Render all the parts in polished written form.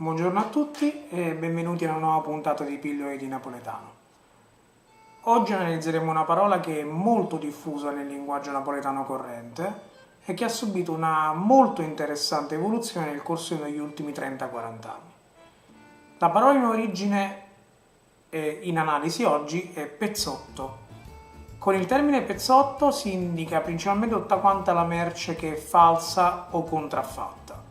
Buongiorno a tutti e benvenuti a una nuova puntata di Pillole di Napoletano. Oggi analizzeremo una parola che è molto diffusa nel linguaggio napoletano corrente e che ha subito una molto interessante evoluzione nel corso degli ultimi 30-40 anni. La parola in origine in analisi oggi è pezzotto. Con il termine pezzotto si indica principalmente tutta quanta la merce che è falsa o contraffatta.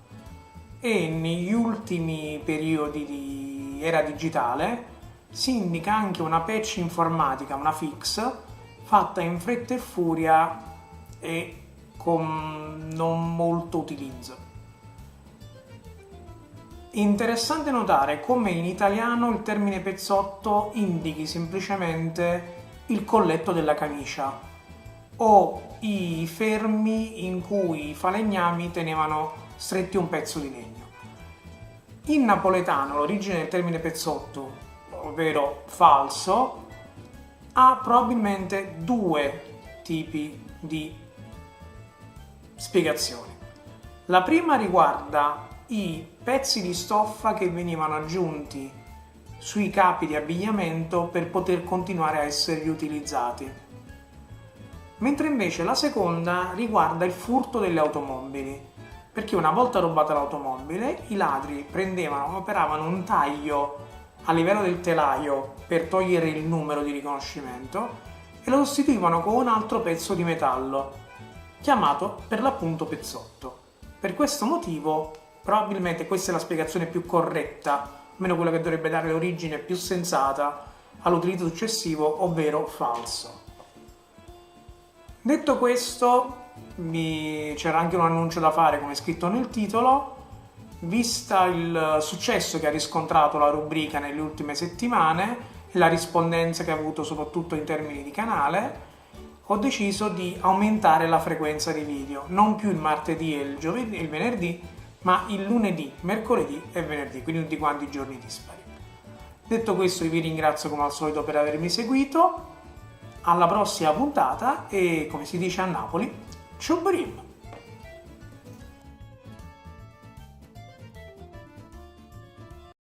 E negli ultimi periodi di era digitale si indica anche una patch informatica, una fix, fatta in fretta e furia e con non molto utilizzo. È interessante notare come in italiano il termine pezzotto indichi semplicemente il colletto della camicia o i fermi in cui i falegnami tenevano stretti un pezzo di legno. In napoletano l'origine del termine pezzotto, ovvero falso, ha probabilmente due tipi di spiegazioni. La prima riguarda i pezzi di stoffa che venivano aggiunti sui capi di abbigliamento per poter continuare a essere riutilizzati. Mentre invece la seconda riguarda il furto delle automobili, perché una volta rubata l'automobile i ladri operavano un taglio a livello del telaio per togliere il numero di riconoscimento e lo sostituivano con un altro pezzo di metallo, chiamato per l'appunto pezzotto. Per questo motivo, probabilmente questa è la spiegazione più corretta, almeno quella che dovrebbe dare l'origine più sensata all'utilizzo successivo, ovvero falso. Detto questo, c'era anche un annuncio da fare, come scritto nel titolo. Vista il successo che ha riscontrato la rubrica nelle ultime settimane e la rispondenza che ha avuto soprattutto in termini di canale, ho deciso di aumentare la frequenza dei video, non più il martedì e il venerdì, ma il lunedì, mercoledì e venerdì, quindi tutti quanti i giorni dispari. Detto questo, vi ringrazio come al solito per avermi seguito. Alla prossima puntata e, come si dice a Napoli, ciao Brim!